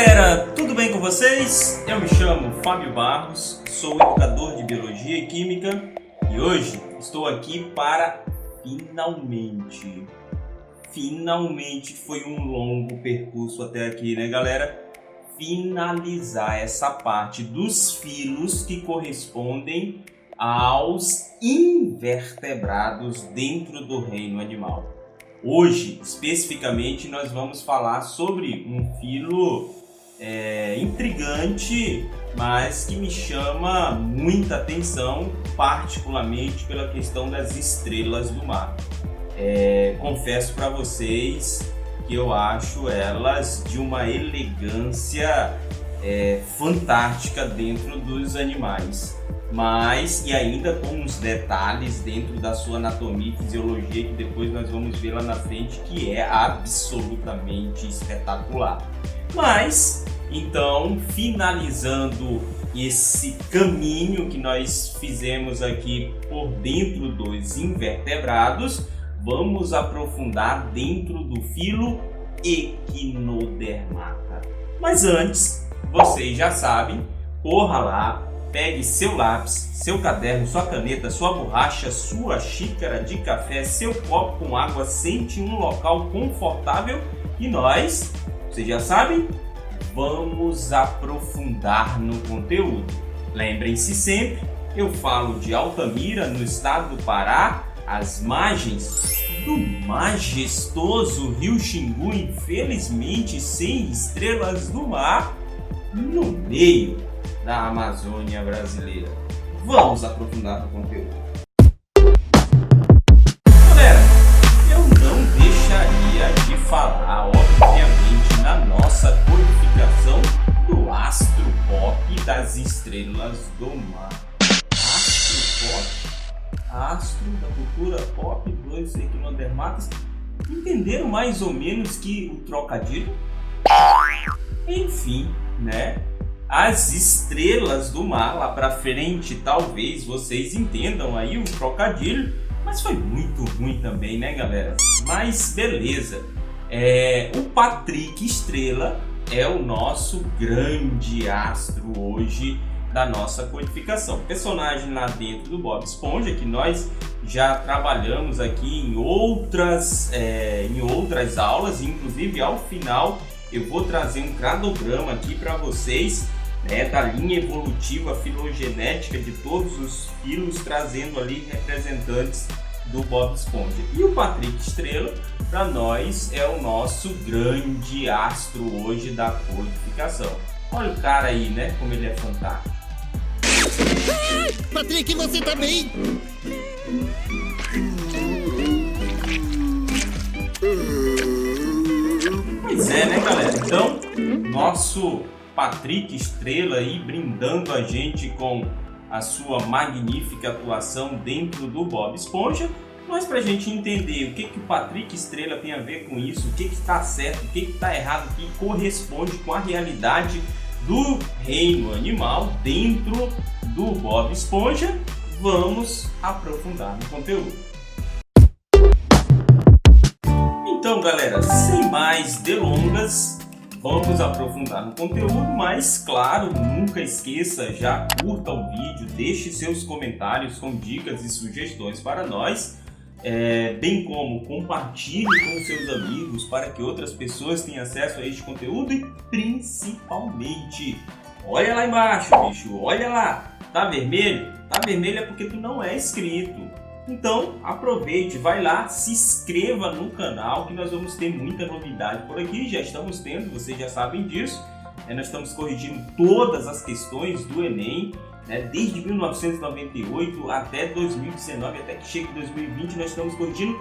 galera, tudo bem com vocês? Eu me chamo Fábio Barros, sou educador de Biologia e Química e hoje estou aqui para finalmente foi um longo percurso até aqui, né galera? Finalizar essa parte dos filos que correspondem aos invertebrados dentro do reino animal. Hoje, especificamente, nós vamos falar sobre um filo intrigante, mas que me chama muita atenção, particularmente pela questão das estrelas do mar. Confesso para vocês que eu acho elas de uma elegância fantástica dentro dos animais. E ainda com uns detalhes dentro da sua anatomia e fisiologia que depois nós vamos ver lá na frente, que é absolutamente espetacular. Mas, então, finalizando esse caminho que nós fizemos aqui por dentro dos invertebrados, vamos aprofundar dentro do filo Equinodermata. Mas antes, vocês já sabem, corra lá, pegue seu lápis, seu caderno, sua caneta, sua borracha, sua xícara de café, seu copo com água, sente em um local confortável e nós, vocês já sabem, vamos aprofundar no conteúdo. Lembrem-se sempre, eu falo de Altamira, no estado do Pará, às margens do majestoso Rio Xingu, infelizmente sem estrelas do mar, no meio da Amazônia brasileira. Vamos aprofundar no conteúdo. Galera, eu não deixaria de falar, obviamente, na nossa codificação do astro pop das estrelas do mar. Astro pop, astro da cultura pop dos equinodermatas. Entenderam mais ou menos que o trocadilho? Enfim, né? As estrelas do mar, lá pra frente, talvez vocês entendam aí o trocadilho, mas foi muito ruim também, né galera? Mas beleza, o Patrick Estrela é o nosso grande astro hoje da nossa codificação. Personagem lá dentro do Bob Esponja, que nós já trabalhamos aqui em outras aulas, inclusive ao final eu vou trazer um cladograma aqui para vocês, da linha evolutiva filogenética de todos os filos, trazendo ali representantes do Bob Esponja. E o Patrick Estrela, para nós, é o nosso grande astro hoje da codificação. Olha o cara aí, né? Como ele é fantástico. Patrick, você tá bem? Pois é, né, galera? Então, nosso Patrick Estrela aí brindando a gente com a sua magnífica atuação dentro do Bob Esponja. Mas para a gente entender o que o Patrick Estrela tem a ver com isso, o que está certo, o que está errado, o que corresponde com a realidade do reino animal dentro do Bob Esponja, vamos aprofundar no conteúdo. Então galera, sem mais delongas, vamos aprofundar no conteúdo, mas claro, nunca esqueça, já curta o vídeo, deixe seus comentários com dicas e sugestões para nós, bem como compartilhe com seus amigos para que outras pessoas tenham acesso a este conteúdo e principalmente, olha lá embaixo bicho, olha lá, tá vermelho? Tá vermelho é porque tu não é inscrito. Então aproveite, vai lá, se inscreva no canal que nós vamos ter muita novidade por aqui, já estamos tendo, vocês já sabem disso, nós estamos corrigindo todas as questões do Enem, desde 1998 até 2019, até que chegue 2020 nós estamos corrigindo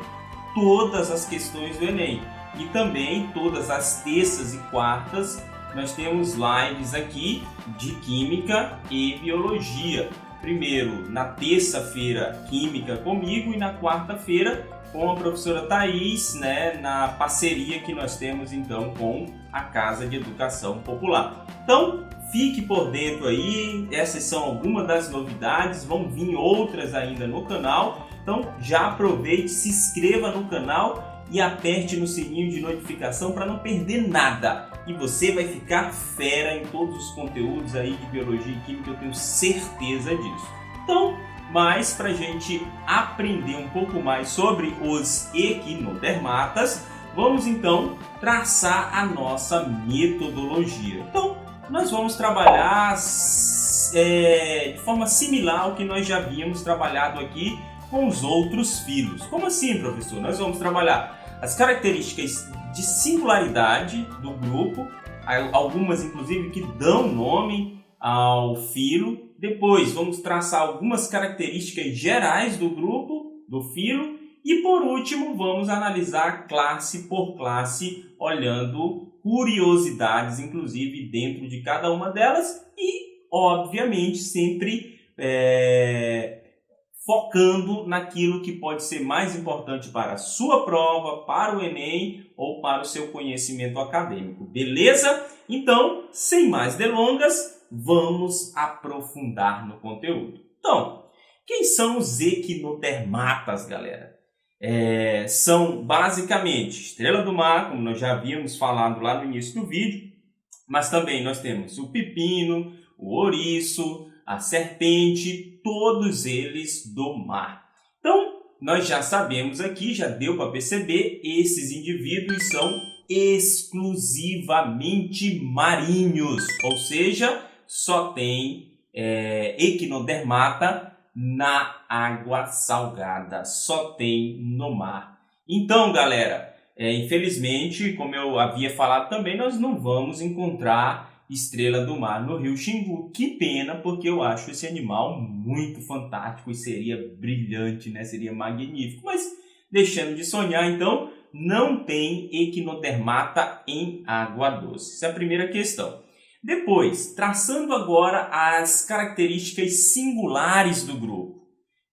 todas as questões do Enem. E também todas as terças e quartas nós temos lives aqui de Química e Biologia. Primeiro, na terça-feira, Química comigo e na quarta-feira com a professora Thaís, na parceria que nós temos então com a Casa de Educação Popular. Então, fique por dentro aí, essas são algumas das novidades, vão vir outras ainda no canal. Então, já aproveite, se inscreva no canal e aperte no sininho de notificação para não perder nada. e você vai ficar fera em todos os conteúdos aí de biologia e química, eu tenho certeza disso. Então, mas para a gente aprender um pouco mais sobre os equinodermatas, vamos então traçar a nossa metodologia. Então, nós vamos trabalhar de forma similar ao que nós já havíamos trabalhado aqui com os outros filos. Como assim, professor? Nós vamos trabalhar as características de singularidade do grupo, algumas inclusive que dão nome ao filo. Depois vamos traçar algumas características gerais do grupo, do filo. E por último vamos analisar classe por classe, olhando curiosidades inclusive dentro de cada uma delas e obviamente sempre focando naquilo que pode ser mais importante para a sua prova, para o Enem ou para o seu conhecimento acadêmico. Beleza? Então, sem mais delongas, vamos aprofundar no conteúdo. Então, quem são os equinodermatas, galera? São basicamente estrela do mar, como nós já havíamos falado lá no início do vídeo, mas também nós temos o pepino, o ouriço, a serpente, todos eles do mar. Então, nós já sabemos aqui, já deu para perceber, esses indivíduos são exclusivamente marinhos, ou seja, só tem equinodermata na água salgada, só tem no mar. Então, galera, infelizmente, como eu havia falado também, nós não vamos encontrar estrela do mar no rio Xingu. Que pena, porque eu acho esse animal muito fantástico e seria brilhante, né? Seria magnífico. Mas, deixando de sonhar, então, não tem equinodermata em água doce. Essa é a primeira questão. Depois, traçando agora as características singulares do grupo.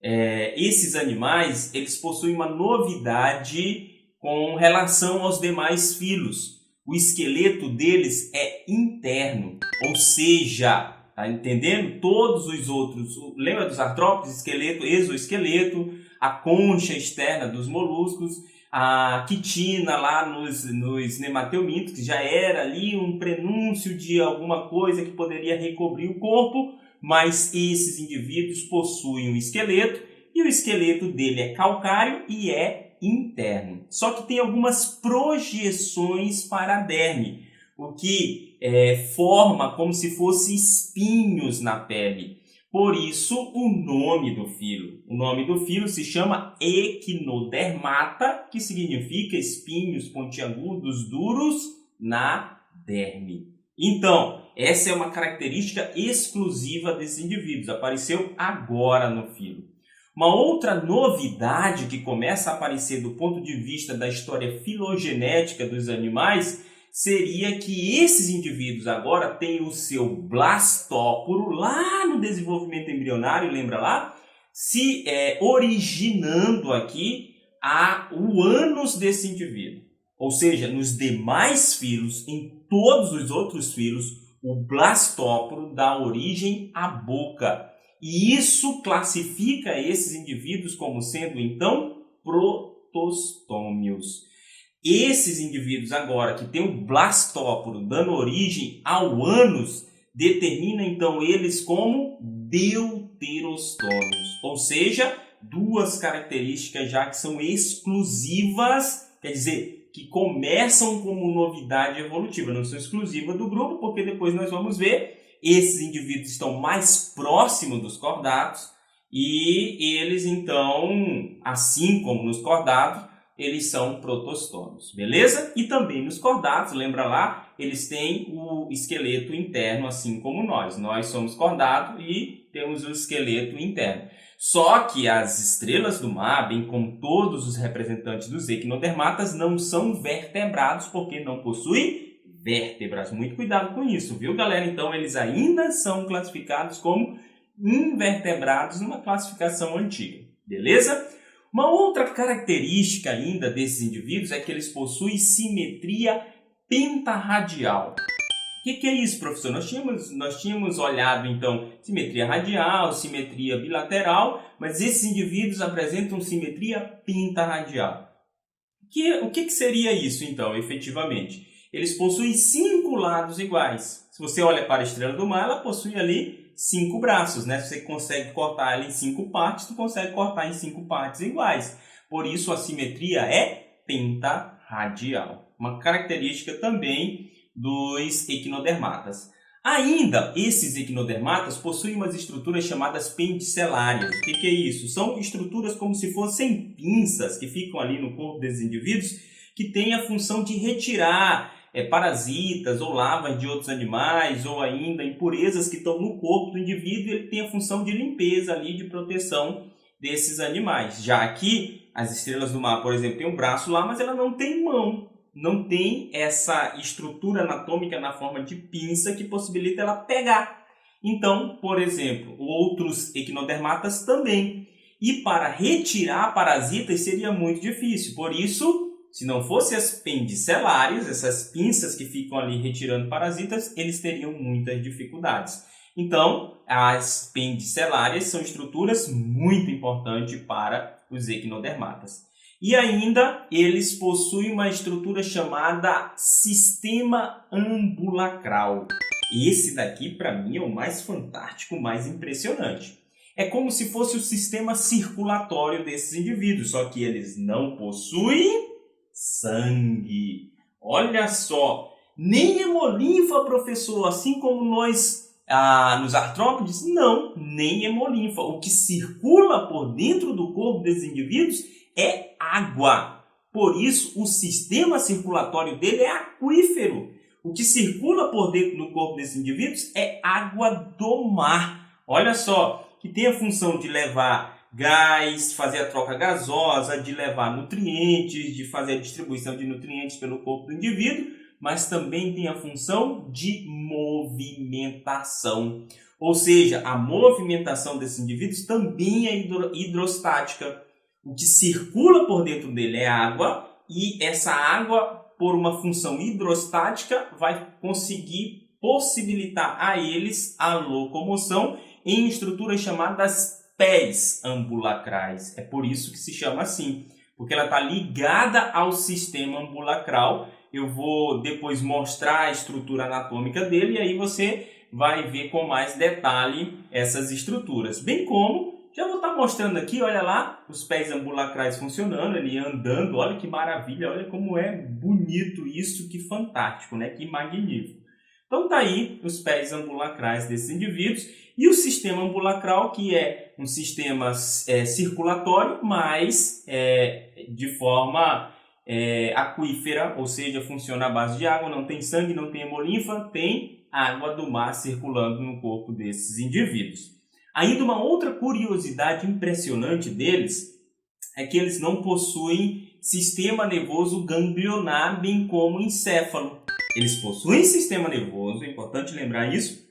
Esses animais, eles possuem uma novidade com relação aos demais filos. O esqueleto deles é interno, ou seja, tá entendendo? Todos os outros, lembra dos artrópodes, esqueleto, exoesqueleto, a concha externa dos moluscos, a quitina lá nos nemateumintos, que já era ali um prenúncio de alguma coisa que poderia recobrir o corpo, mas esses indivíduos possuem um esqueleto e o esqueleto dele é calcário e é interno. Só que tem algumas projeções para a derme, o que forma como se fossem espinhos na pele. Por isso o nome do filo. O nome do filo se chama equinodermata, que significa espinhos pontiagudos duros na derme. Então, essa é uma característica exclusiva desses indivíduos. Apareceu agora no filo. Uma outra novidade que começa a aparecer do ponto de vista da história filogenética dos animais seria que esses indivíduos agora têm o seu blastóporo lá no desenvolvimento embrionário, lembra lá? Se originando aqui o ânus desse indivíduo. Ou seja, nos demais filos, em todos os outros filos, o blastóporo dá origem à boca. E isso classifica esses indivíduos como sendo, então, protostômios. Esses indivíduos agora que têm o blastóporo dando origem ao ânus, determina então eles como deuterostômios. Ou seja, duas características já que são exclusivas, quer dizer, que começam como novidade evolutiva, não são exclusivas do grupo, porque depois nós vamos ver, esses indivíduos estão mais próximos dos cordados e eles então, assim como nos cordados, eles são protostômios, beleza? E também nos cordados, lembra lá, eles têm o esqueleto interno, assim como nós. Nós somos cordados e temos o esqueleto interno. Só que as estrelas do mar, bem como todos os representantes dos equinodermatas, não são vertebrados porque não possuem vértebras. Muito cuidado com isso, viu, galera? Então, eles ainda são classificados como invertebrados numa classificação antiga, beleza? Uma outra característica ainda desses indivíduos é que eles possuem simetria pentarradial. O que é isso, professor? Nós tínhamos olhado, então, simetria radial, simetria bilateral, mas esses indivíduos apresentam simetria pentarradial. O que seria isso, então, efetivamente? Eles possuem 5 lados iguais. Se você olha para a estrela do mar, ela possui ali 5 braços, né? Se você consegue cortar ela em 5 partes, tu consegue cortar em 5 partes iguais. Por isso a simetria é pentarradial. Uma característica também dos equinodermatas. Ainda, esses equinodermatas possuem umas estruturas chamadas pendicelárias. O que é isso? São estruturas como se fossem pinças que ficam ali no corpo desses indivíduos, que têm a função de retirar parasitas ou larvas de outros animais, ou ainda impurezas que estão no corpo do indivíduo, e ele tem a função de limpeza ali, de proteção desses animais. Já aqui, as estrelas do mar, por exemplo, tem um braço lá, mas ela não tem mão. Não tem essa estrutura anatômica na forma de pinça que possibilita ela pegar. Então, por exemplo, outros equinodermatas também. E para retirar parasitas seria muito difícil. Por isso, se não fossem as pendicelares, essas pinças que ficam ali retirando parasitas, eles teriam muitas dificuldades. Então, as pendicelárias são estruturas muito importantes para os equinodermatas. E ainda, eles possuem uma estrutura chamada sistema ambulacral. Esse daqui, para mim, é o mais fantástico, mais impressionante. É como se fosse o sistema circulatório desses indivíduos, só que eles não possuem sangue. Olha só, nem hemolinfa, professor, assim como nós nos artrópodes, não, nem hemolinfa. O que circula por dentro do corpo desses indivíduos é água. Por isso, o sistema circulatório dele é aquífero. O que circula por dentro do corpo desses indivíduos é água do mar. Olha só, que tem a função de levar gás, fazer a troca gasosa, de levar nutrientes, de fazer a distribuição de nutrientes pelo corpo do indivíduo, mas também tem a função de movimentação. Ou seja, a movimentação desses indivíduos também é hidrostática. O que circula por dentro dele é água, e essa água, por uma função hidrostática, vai conseguir possibilitar a eles a locomoção em estruturas chamadas pés ambulacrais. É por isso que se chama assim, porque ela está ligada ao sistema ambulacral. Eu vou depois mostrar a estrutura anatômica dele e aí você vai ver com mais detalhe essas estruturas. Bem como, já vou estar mostrando aqui, olha lá, os pés ambulacrais funcionando, ele andando, olha que maravilha, olha como é bonito isso, que fantástico, né? Que magnífico. Então tá aí os pés ambulacrais desses indivíduos e o sistema ambulacral, que é um sistema circulatório, mas de forma aquífera, ou seja, funciona à base de água, não tem sangue, não tem hemolinfa, tem água do mar circulando no corpo desses indivíduos. Ainda uma outra curiosidade impressionante deles é que eles não possuem sistema nervoso ganglionar, bem como encéfalo. Eles possuem sistema nervoso, é importante lembrar isso,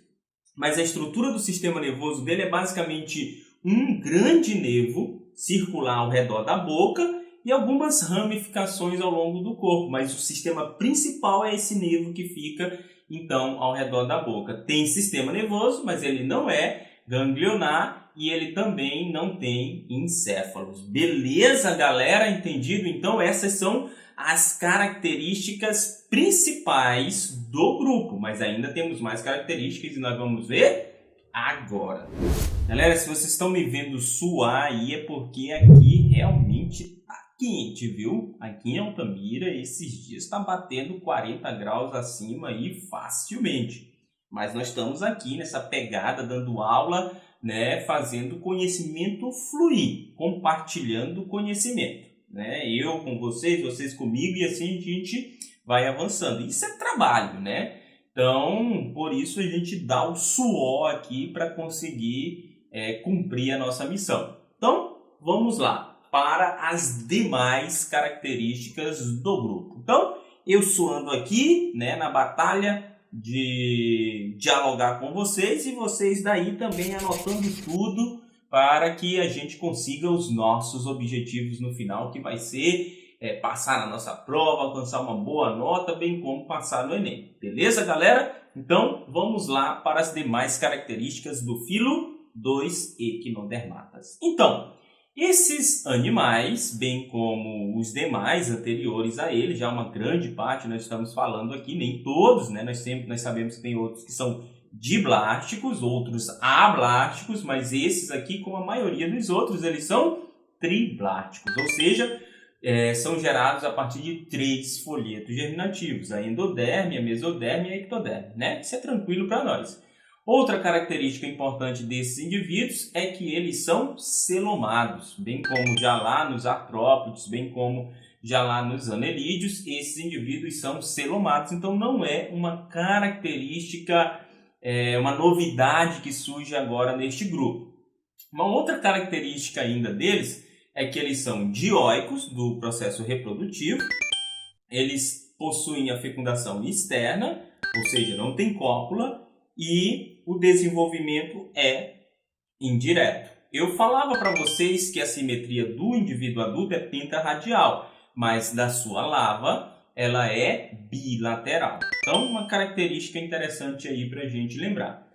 mas a estrutura do sistema nervoso dele é basicamente um grande nervo circular ao redor da boca e algumas ramificações ao longo do corpo, mas o sistema principal é esse nervo que fica, então, ao redor da boca. Tem sistema nervoso, mas ele não é ganglionar e ele também não tem encéfalos. Beleza, galera? Entendido? Então, essas são as características principais do grupo, mas ainda temos mais características e nós vamos ver agora. Galera, se vocês estão me vendo suar aí é porque aqui realmente tá quente, viu? Aqui em Altamira esses dias está batendo 40 graus acima aí facilmente. Mas nós estamos aqui nessa pegada, dando aula, né, fazendo conhecimento fluir, compartilhando conhecimento. Né? Eu com vocês, vocês comigo, e assim a gente vai avançando. Isso é trabalho, né? Então, por isso a gente dá o suor aqui para conseguir cumprir a nossa missão. Então, vamos lá para as demais características do grupo. Então, eu suando aqui, né, na batalha de dialogar com vocês e vocês daí também anotando tudo para que a gente consiga os nossos objetivos no final, que vai ser passar na nossa prova, alcançar uma boa nota, bem como passar no Enem. Beleza, galera? Então, vamos lá para as demais características do filo dos equinodermatas. Então, Esses animais, bem como os demais anteriores a ele, já uma grande parte nós estamos falando aqui, nem todos, né? Nós sabemos que tem outros que são diblásticos, outros ablásticos, mas esses aqui, como a maioria dos outros, eles são triblásticos, ou seja, são gerados a partir de 3 folhetos germinativos, a endoderme, a mesoderme e a ectoderme, né? Isso é tranquilo para nós. Outra característica importante desses indivíduos é que eles são celomados, bem como já lá nos artrópodes, bem como já lá nos anelídeos, esses indivíduos são celomados, então não é uma característica, uma novidade que surge agora neste grupo. Uma outra característica ainda deles é que eles são dioicos do processo reprodutivo, eles possuem a fecundação externa, ou seja, não tem cópula, e o desenvolvimento é indireto. Eu falava para vocês que a simetria do indivíduo adulto é pentarradial, mas da sua lava ela é bilateral. Então, uma característica interessante aí para a gente lembrar.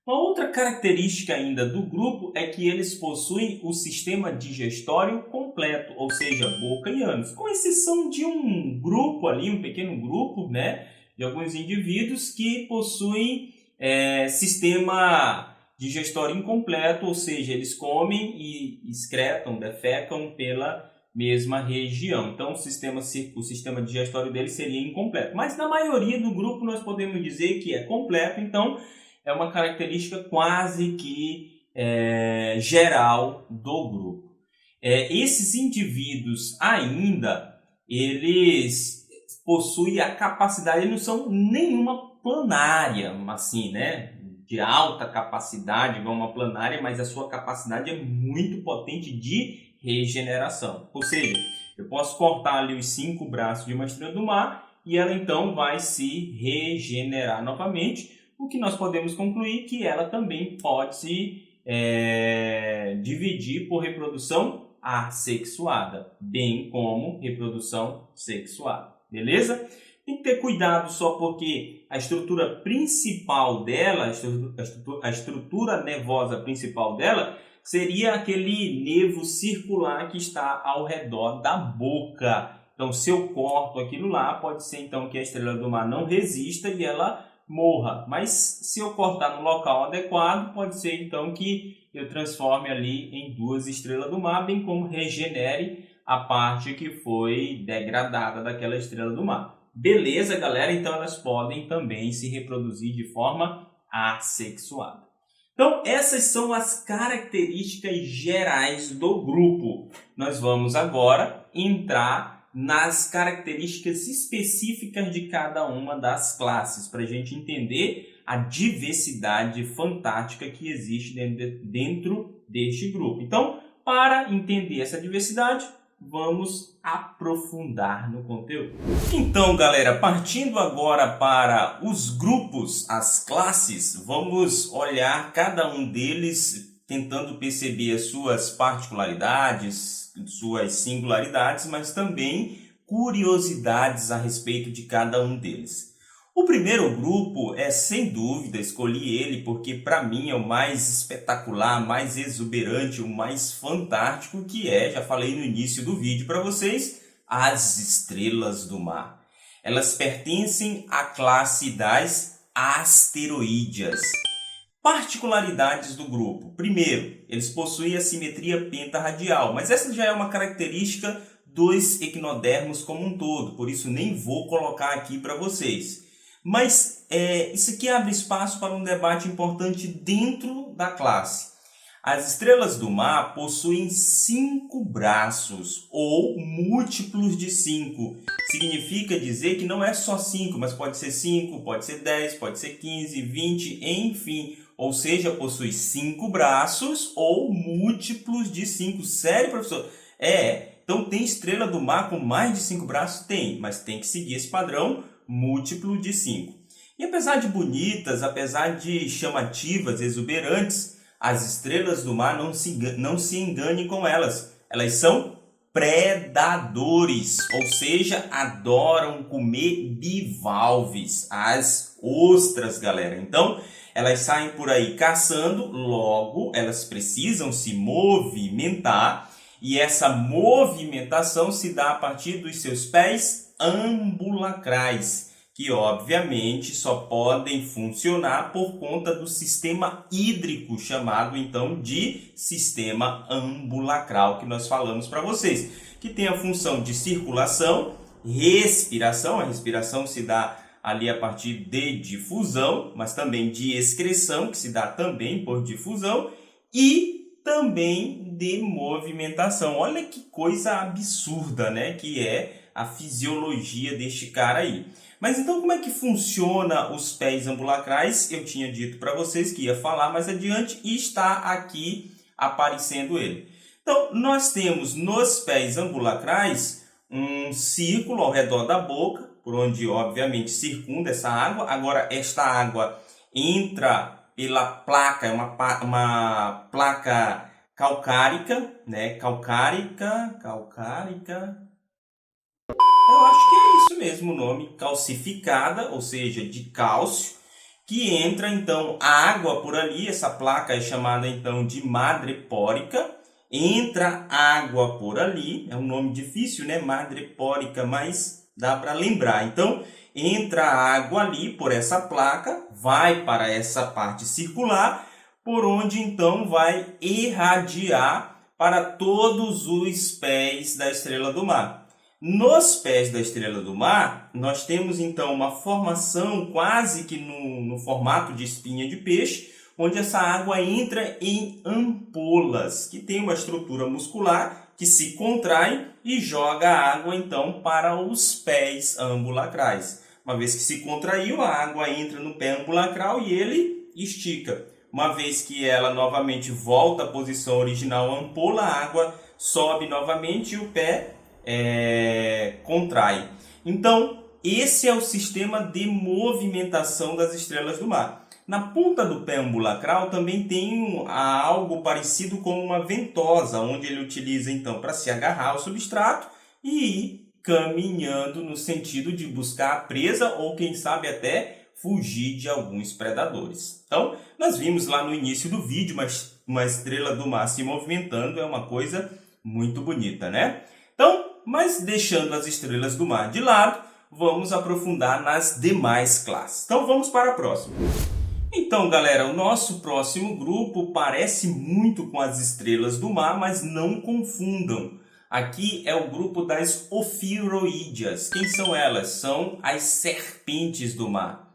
Uma outra característica ainda do grupo é que eles possuem o sistema digestório completo, ou seja, boca e ânus, com exceção de um grupo ali, um pequeno grupo, né, de alguns indivíduos que possuem sistema digestório incompleto, ou seja, eles comem e excretam, defecam pela mesma região. Então, o sistema digestório deles seria incompleto. Mas na maioria do grupo nós podemos dizer que é completo, então é uma característica quase que geral do grupo. Esses indivíduos ainda, eles possuem a capacidade, eles não são nenhuma planária, assim, né? De alta capacidade, igual uma planária, mas a sua capacidade é muito potente de regeneração. Ou seja, eu posso cortar ali os 5 braços de uma estrela do mar e ela então vai se regenerar novamente, o que nós podemos concluir que ela também pode se dividir por reprodução assexuada, bem como reprodução sexuada. Beleza? Tem que ter cuidado só porque a estrutura principal dela, a estrutura nervosa principal dela, seria aquele nervo circular que está ao redor da boca. Então, se eu corto aquilo lá, pode ser então que a estrela do mar não resista e ela morra. Mas se eu cortar no local adequado, pode ser então que eu transforme ali em 2 estrelas do mar, bem como regenere a parte que foi degradada daquela estrela do mar. Beleza, galera? Então elas podem também se reproduzir de forma assexuada. Então essas são as características gerais do grupo. Nós vamos agora entrar nas características específicas de cada uma das classes, para a gente entender a diversidade fantástica que existe dentro deste grupo. Então, para entender essa diversidade, vamos aprofundar no conteúdo. Então, galera, partindo agora para os grupos, as classes, vamos olhar cada um deles tentando perceber as suas particularidades, suas singularidades, mas também curiosidades a respeito de cada um deles. O primeiro grupo sem dúvida, escolhi ele porque para mim é o mais espetacular, mais exuberante, o mais fantástico, que já falei no início do vídeo para vocês, as estrelas do mar. Elas pertencem à classe das asteroídeas. Particularidades do grupo. Primeiro, eles possuem a simetria pentarradial, mas essa já é uma característica dos equinodermos como um todo, por isso nem vou colocar aqui para vocês. Mas isso aqui abre espaço para um debate importante dentro da classe. As estrelas do mar possuem 5 braços ou múltiplos de 5. Significa dizer que não é só 5, mas pode ser 5, pode ser 10, pode ser 15, 20, enfim. Ou seja, possui 5 braços ou múltiplos de 5. Sério, professor? Então tem estrela do mar com mais de 5 braços? Tem, mas tem que seguir esse padrão múltiplo de 5. E apesar de bonitas, apesar de chamativas, exuberantes, as estrelas do mar não se enganem com elas. Elas são predadores, ou seja, adoram comer bivalves, as ostras, galera. Então, elas saem por aí caçando, logo elas precisam se movimentar E essa movimentação se dá a partir dos seus pés ambulacrais, que obviamente só podem funcionar por conta do sistema hídrico, chamado então de sistema ambulacral, que nós falamos para vocês, que tem a função de circulação, respiração. A respiração se dá ali a partir de difusão, mas também de excreção, que se dá também por difusão, e também de movimentação. Olha que coisa absurda, né? Que é a fisiologia deste cara aí. Mas então como é que funciona os pés ambulacrais? Eu tinha dito para vocês que ia falar mais adiante e está aqui aparecendo ele. Então nós temos nos pés ambulacrais um círculo ao redor da boca, por onde obviamente circunda essa água. Agora esta água entra pela placa, é uma placa calcárica, né? Calcárica. Eu acho que é isso mesmo o nome, calcificada, ou seja, de cálcio, que entra então a água por ali. Essa placa é chamada então de madrepórica. Entra água por ali, é um nome difícil, né? Madrepórica, mas dá para lembrar. Então, entra água ali por essa placa, vai para essa parte circular, por onde então vai irradiar para todos os pés da estrela do mar. Nos pés da estrela do mar, nós temos então uma formação quase que no formato de espinha de peixe, onde essa água entra em ampolas, que tem uma estrutura muscular que se contrai e joga a água então para os pés ambulacrais. Uma vez que se contraiu, a água entra no pé ambulacral e ele estica. Uma vez que ela novamente volta à posição original ampola, a água sobe novamente e o pé contrai. Então, esse é o sistema de movimentação das estrelas do mar. Na ponta do pé ambulacral também tem algo parecido com uma ventosa, onde ele utiliza então para se agarrar ao substrato e ir caminhando no sentido de buscar a presa ou quem sabe até fugir de alguns predadores. Então, nós vimos lá no início do vídeo, mas uma estrela do mar se movimentando é uma coisa muito bonita, né? Então, mas deixando as estrelas do mar de lado, vamos aprofundar nas demais classes. Então, vamos para a próxima. Então, galera, o nosso próximo grupo parece muito com as estrelas do mar, mas não confundam. Aqui é o grupo das ofiuroídeas. Quem são elas? São as serpentes do mar.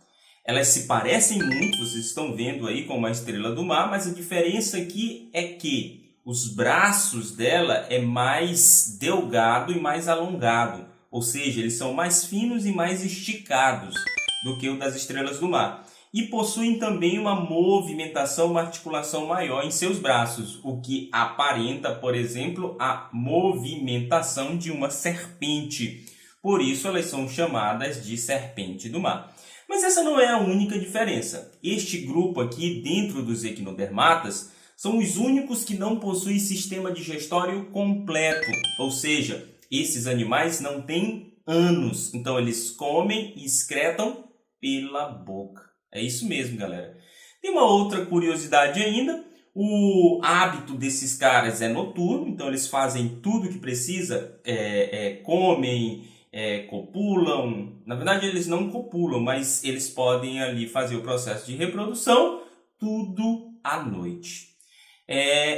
Elas se parecem muito, vocês estão vendo aí com uma estrela do mar, mas a diferença aqui é que os braços dela é mais delgado e mais alongado, ou seja, eles são mais finos e mais esticados do que o das estrelas do mar. E possuem também uma movimentação, uma articulação maior em seus braços, o que aparenta, por exemplo, a movimentação de uma serpente. Por isso elas são chamadas de serpente do mar. Mas essa não é a única diferença. Este grupo aqui, dentro dos equinodermatas, são os únicos que não possuem sistema digestório completo, ou seja, esses animais não têm ânus, então eles comem e excretam pela boca. É isso mesmo, galera. Tem uma outra curiosidade ainda, o hábito desses caras é noturno, então eles fazem tudo o que precisa, comem, copulam. Na verdade eles não copulam, mas eles podem ali fazer o processo de reprodução, tudo à noite.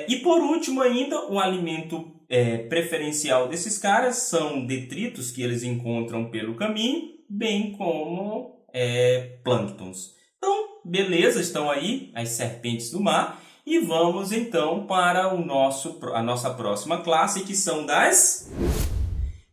E por último ainda, o alimento preferencial desses caras são detritos que eles encontram pelo caminho, bem como plânctons. Então, beleza, estão aí as serpentes do mar e vamos então para a nossa próxima classe, que são das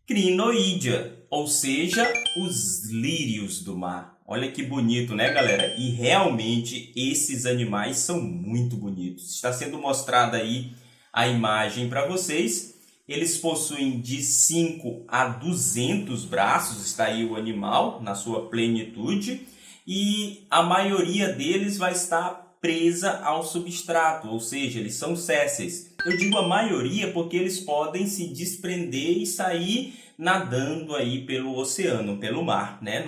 crinoídeas, ou seja, os lírios do mar. Olha que bonito, né, galera? E realmente esses animais são muito bonitos. Está sendo mostrada aí a imagem para vocês. Eles possuem de 5 a 200 braços, está aí o animal na sua plenitude. E a maioria deles vai estar presa ao substrato, ou seja, eles são sésseis. Eu digo a maioria porque eles podem se desprender e sair nadando aí pelo oceano, pelo mar, né?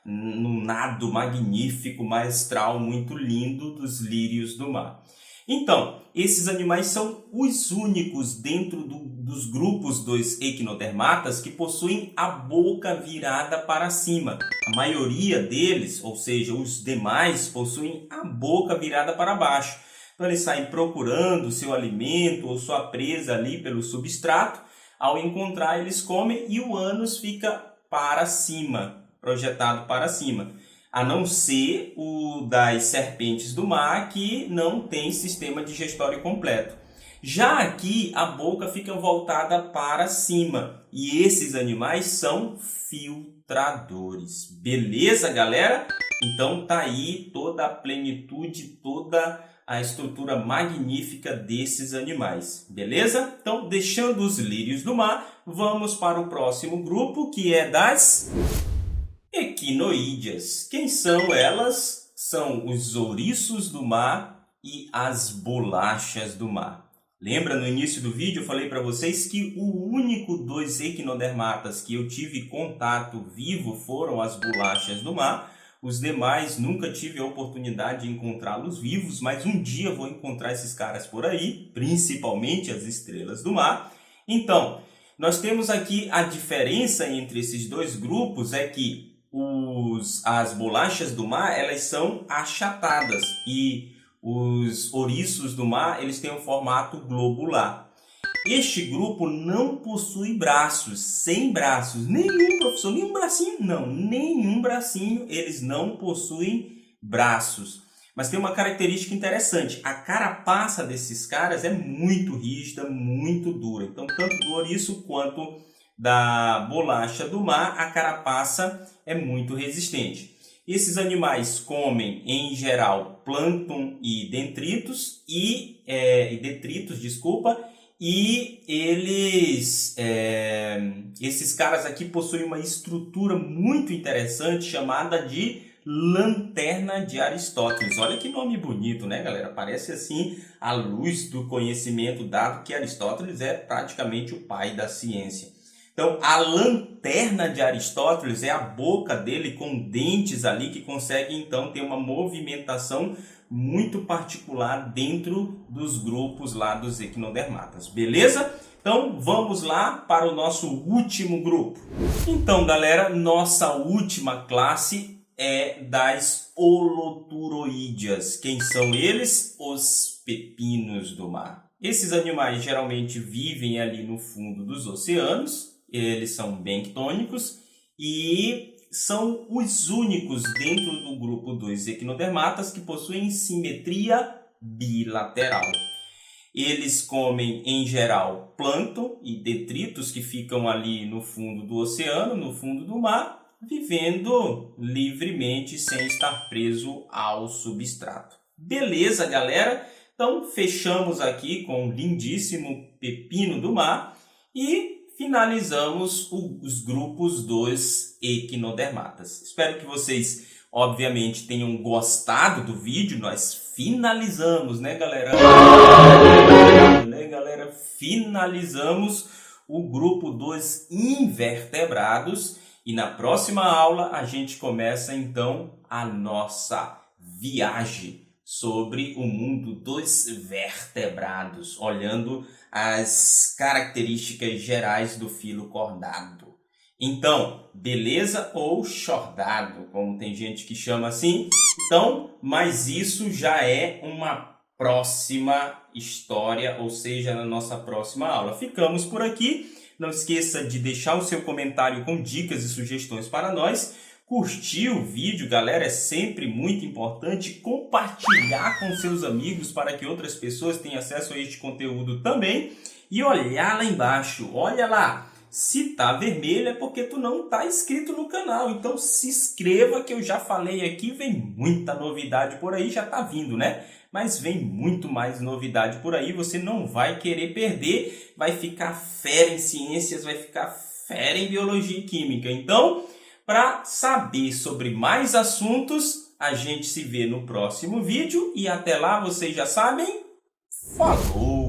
Num nado magnífico, maestral, muito lindo dos lírios do mar. Então, esses animais são os únicos dentro dos grupos dos equinodermatas que possuem a boca virada para cima. A maioria deles, ou seja, os demais, possuem a boca virada para baixo. Então, eles saem procurando seu alimento ou sua presa ali pelo substrato. Ao encontrar, eles comem e o ânus fica para cima, projetado para cima. A não ser o das serpentes do mar, que não tem sistema digestório completo. Já aqui, a boca fica voltada para cima. E esses animais são filtradores. Beleza, galera? Então tá aí toda a plenitude, toda a estrutura magnífica desses animais. Beleza? Então, deixando os lírios do mar, vamos para o próximo grupo, que é das equinoídeas. Quem são elas? São os ouriços do mar e as bolachas do mar. Lembra, no início do vídeo eu falei para vocês que o único dos equinodermatas que eu tive contato vivo foram as bolachas do mar. Os demais nunca tive a oportunidade de encontrá-los vivos, mas um dia vou encontrar esses caras por aí, principalmente as estrelas do mar. Então, nós temos aqui a diferença entre esses dois grupos é que as bolachas do mar, elas são achatadas e os ouriços do mar, eles têm um formato globular. Este grupo não possui braços, sem braços, nenhum, professor, nenhum bracinho, não, nenhum bracinho, eles não possuem braços. Mas tem uma característica interessante, a carapaça desses caras é muito rígida, muito dura. Então, tanto do ouriço quanto da bolacha do mar, a carapaça é muito resistente. Esses animais comem, em geral, plâncton e detritos, e esses caras aqui possuem uma estrutura muito interessante chamada de lanterna de Aristóteles. Olha que nome bonito, né, galera? Parece assim a luz do conhecimento, dado que Aristóteles é praticamente o pai da ciência. Então, a lanterna de Aristóteles é a boca dele com dentes ali que consegue, então, ter uma movimentação muito particular dentro dos grupos lá dos equinodermatas. Beleza? Então, vamos lá para o nosso último grupo. Então, galera, nossa última classe é das holoturoídeas. Quem são eles? Os pepinos do mar. Esses animais geralmente vivem ali no fundo dos oceanos. Eles são bentônicos e são os únicos dentro do grupo dos equinodermatas que possuem simetria bilateral. Eles comem, em geral, plâncton e detritos que ficam ali no fundo do oceano, no fundo do mar, vivendo livremente sem estar preso ao substrato. Beleza, galera? Então, fechamos aqui com o lindíssimo pepino do mar e finalizamos os grupos dos equinodermatas. Espero que vocês, obviamente, tenham gostado do vídeo. Nós finalizamos, né, galera? Finalizamos o grupo dos invertebrados. E na próxima aula a gente começa, então, a nossa viagem sobre o mundo dos vertebrados, olhando as características gerais do filo cordado. Então, beleza ou chordado, como tem gente que chama assim. Então, mas isso já é uma próxima história, ou seja, na nossa próxima aula. Ficamos por aqui. Não esqueça de deixar o seu comentário com dicas e sugestões para nós. Curtir o vídeo, galera, é sempre muito importante. Compartilhar com seus amigos para que outras pessoas tenham acesso a este conteúdo também. E olhar lá embaixo, olha lá. Se tá vermelho é porque tu não tá inscrito no canal. Então se inscreva, que eu já falei aqui, vem muita novidade por aí, já tá vindo, né? Mas vem muito mais novidade por aí, você não vai querer perder, vai ficar fera em ciências, vai ficar fera em biologia e química. Então, para saber sobre mais assuntos, a gente se vê no próximo vídeo e até lá, vocês já sabem, falou!